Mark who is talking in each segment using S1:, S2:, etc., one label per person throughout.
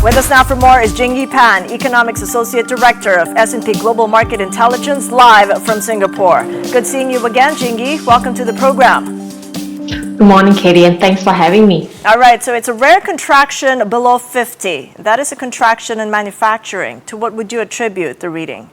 S1: With us now for more is Jingyi Pan, Economics Associate Director of S&P Global Market Intelligence, live from Singapore. Good seeing you again, Jingyi. Welcome to the program.
S2: Good morning, Katie, and thanks for having me.
S1: All right, so it's a rare contraction below 50. That is a contraction in manufacturing. To what would you attribute the reading?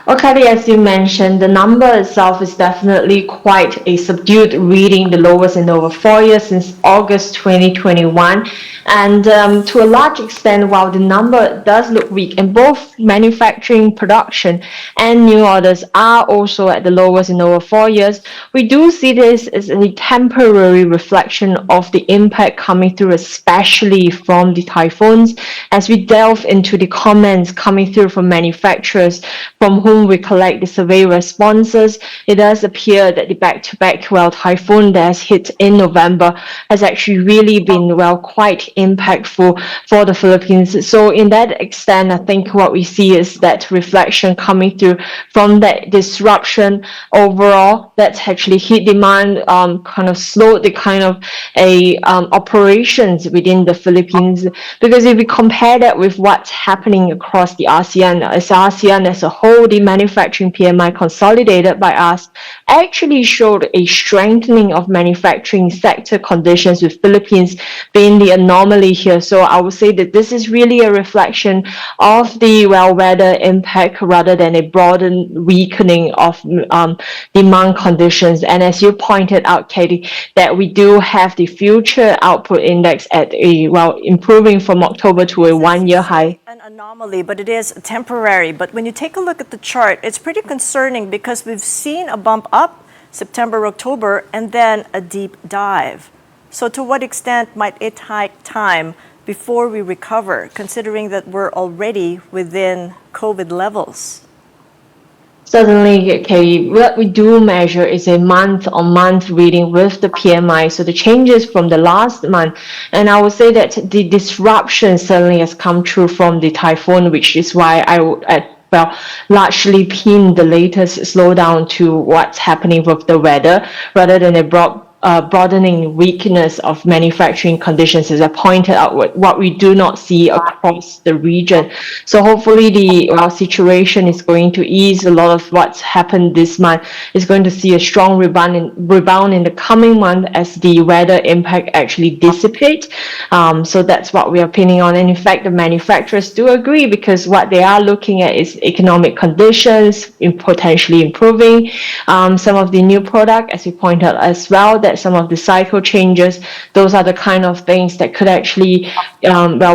S2: Well, Katie, as you mentioned, the number itself is definitely quite a subdued reading, the lowest in over 4 years since August 2021. And to a large extent, while the number does look weak, and both manufacturing production and new orders are also at the lowest in over 4 years, we do see this as a temporary reflection of the impact coming through, especially from the typhoons. As we delve into the comments coming through from manufacturers, from whom we collect the survey responses, it does appear that the back-to-back typhoon that has hit in November has actually really been quite impactful for the Philippines. So in that extent, I think what we see is that reflection coming through from that disruption overall that's actually hit demand, kind of slowed the kind of operations within the Philippines. Because if we compare that with what's happening across the ASEAN as a whole, the manufacturing PMI consolidated by us actually showed a strengthening of manufacturing sector conditions, with Philippines being the anomaly here. So I would say that this is really a reflection of the weather impact rather than a broader weakening of demand conditions. And as you pointed out, Katie, that we do have the future output index at improving from October to a 1-year high.
S1: An anomaly, but it is temporary. But when you take a look at the chart, it's pretty concerning because we've seen a bump up September, October, and then a deep dive. So to what extent might it take time before we recover, considering that we're already within COVID levels?
S2: Certainly, Katie, what we do measure is a month-on-month reading with the PMI, so the changes from the last month. And I would say that the disruption certainly has come true from the typhoon, which is why I largely pin the latest slowdown to what's happening with the weather rather than a broadening weakness of manufacturing conditions, as I pointed out, what we do not see across the region. So hopefully the situation is going to ease. A lot of what's happened this month is going to see a strong rebound in the coming month as the weather impact actually dissipate. So that's what we are pinning on. And in fact, the manufacturers do agree, because what they are looking at is economic conditions potentially improving. Some of the new product, as you pointed out as well, that some of the cycle changes, those are the kind of things that could actually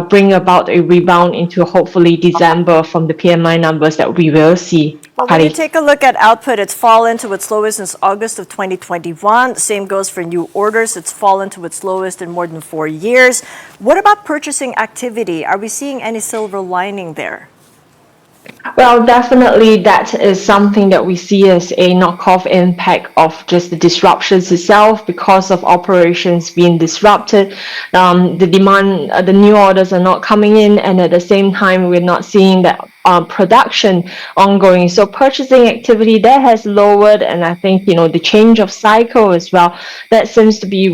S2: bring about a rebound into hopefully December from the PMI numbers that we will see.
S1: Well, when you take a look at output, it's fallen to its lowest since August of 2021. Same goes for new orders. It's fallen to its lowest in more than 4 years. What about purchasing activity? Are we seeing any silver lining there?
S2: Well, definitely that is something that we see as a knockoff impact of just the disruptions itself, because of operations being disrupted. The demand, the new orders are not coming in, and at the same time, we're not seeing that production ongoing. So purchasing activity that has lowered, and I think the change of cycle as well, that seems to be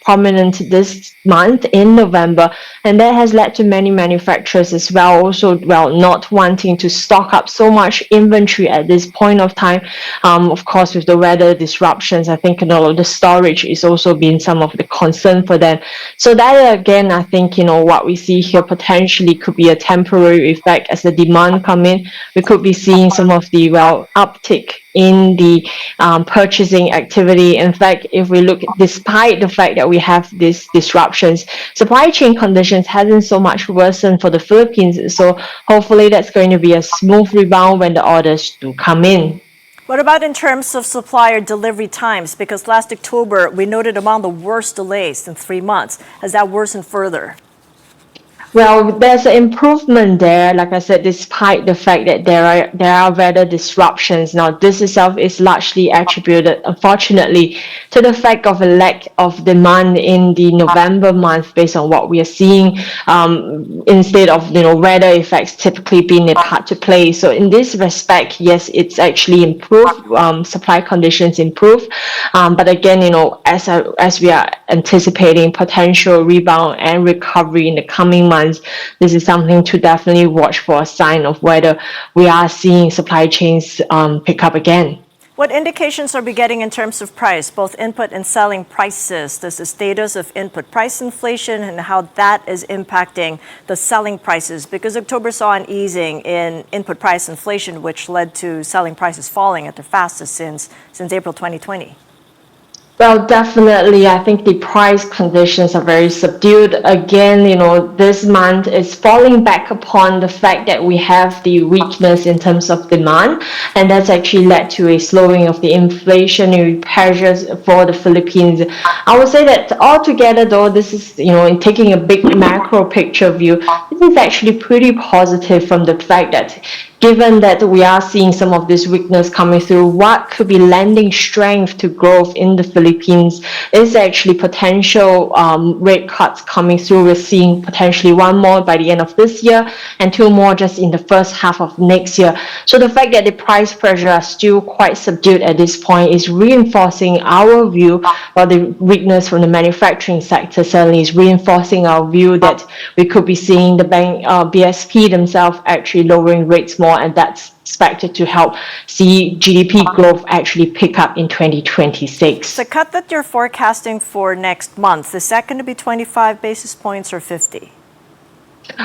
S2: prominent this month in November, and that has led to many manufacturers as well also not wanting to stock up so much inventory at this point of time. Of course, with the weather disruptions, I think the storage is also been some of the concern for them. So that again, I think what we see here potentially could be a temporary effect. As the demand come in, we could be seeing some of the uptick in the purchasing activity. In fact, if we look, despite the fact that we have these disruptions, supply chain conditions hasn't so much worsened for the Philippines. So hopefully that's going to be a smooth rebound when the orders do come in.
S1: What about in terms of supplier delivery times? Because last October, we noted among the worst delays in 3 months. Has that worsened further?
S2: Well, there's an improvement there, like I said, despite the fact that there are weather disruptions. Now, this itself is largely attributed, unfortunately, to the fact of a lack of demand in the November month, based on what we are seeing, instead of weather effects typically being a part to play. So in this respect, yes, it's actually improved. Supply conditions improve, but again, as we are anticipating potential rebound and recovery in the coming months, months, this is something to definitely watch for a sign of whether we are seeing supply chains pick up again.
S1: What indications are we getting in terms of price, both input and selling prices? Does the status of input price inflation and how that is impacting the selling prices? Because October saw an easing in input price inflation, which led to selling prices falling at the fastest since April 2020.
S2: Well, definitely. I think the price conditions are very subdued. Again, this month is falling back upon the fact that we have the weakness in terms of demand, and that's actually led to a slowing of the inflationary pressures for the Philippines. I would say that altogether, though, this is, in taking a big macro picture view, this is actually pretty positive from the fact that given that we are seeing some of this weakness coming through, what could be lending strength to growth in the Philippines is actually potential rate cuts coming through. We're seeing potentially one more by the end of this year and two more just in the first half of next year. So the fact that the price pressure are still quite subdued at this point is reinforcing our view, while the weakness from the manufacturing sector certainly is reinforcing our view that we could be seeing the bank BSP themselves actually lowering rates more, and that's expected to help see GDP growth actually pick up in 2026.
S1: The cut that you're forecasting for next month, is that going to be 25 basis points or 50?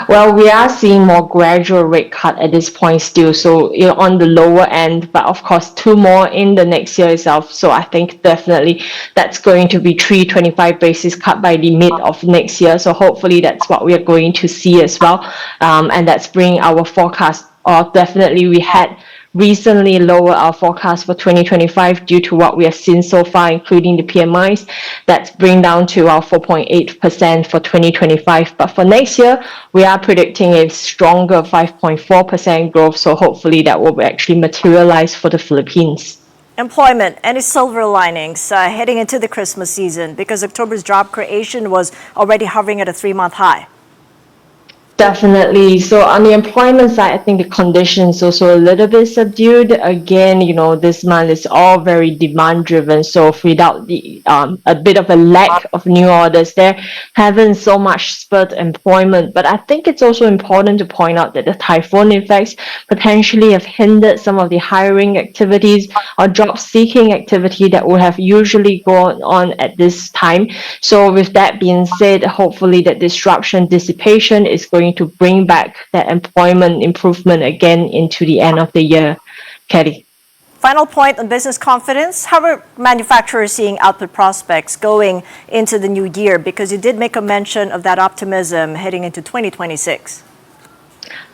S2: Well, we are seeing more gradual rate cut at this point still, so on the lower end, but of course two more in the next year itself. So I think definitely that's going to be 325 basis cut by the mid of next year. So hopefully that's what we are going to see as well, and that's bringing our forecast. Or definitely we had recently lowered our forecast for 2025 due to what we have seen so far, including the PMIs. That's bring down to our 4.8% for 2025. But for next year, we are predicting a stronger 5.4% growth. So hopefully that will actually materialize for the Philippines.
S1: Employment, any silver linings heading into the Christmas season? Because October's job creation was already hovering at a 3-month high.
S2: Definitely. So on the employment side, I think the conditions also a little bit subdued. Again, this month is all very demand driven. So without the a bit of a lack of new orders, there haven't so much spurred employment. But I think it's also important to point out that the typhoon effects potentially have hindered some of the hiring activities or job seeking activity that would have usually gone on at this time. So with that being said, hopefully that disruption dissipation is going to bring back that employment improvement again into the end of the year. Kelly.
S1: Final point on business confidence. How are manufacturers seeing output prospects going into the new year? Because you did make a mention of that optimism heading into 2026.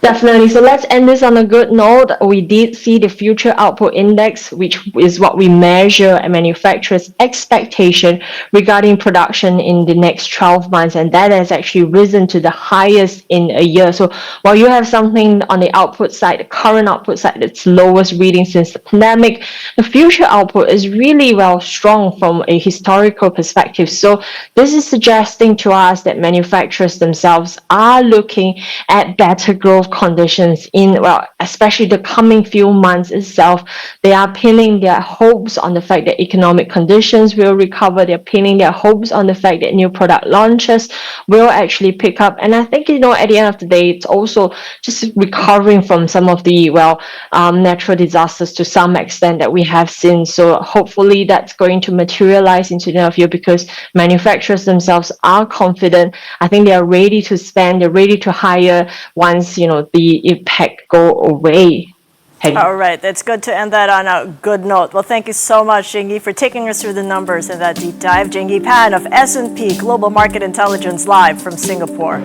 S2: Definitely. So let's end this on a good note. We did see the future output index, which is what we measure a manufacturer's expectation regarding production in the next 12 months. And that has actually risen to the highest in a year. So while you have something on the output side, the current output side, that's lowest reading since the pandemic, the future output is really strong from a historical perspective. So this is suggesting to us that manufacturers themselves are looking at better growth conditions in, especially the coming few months itself. They are pinning their hopes on the fact that economic conditions will recover. They're pinning their hopes on the fact that new product launches will actually pick up. And I think, at the end of the day, it's also just recovering from some of the, natural disasters to some extent that we have seen. So hopefully that's going to materialize into the end of the year because manufacturers themselves are confident. I think they are ready to spend, they're ready to hire once, the impact go away.
S1: All right, that's good to end that on a good note. Well, thank you so much, Jingyi, for taking us through the numbers in that deep dive. Jingyi Pan of S&P Global Market Intelligence live from Singapore.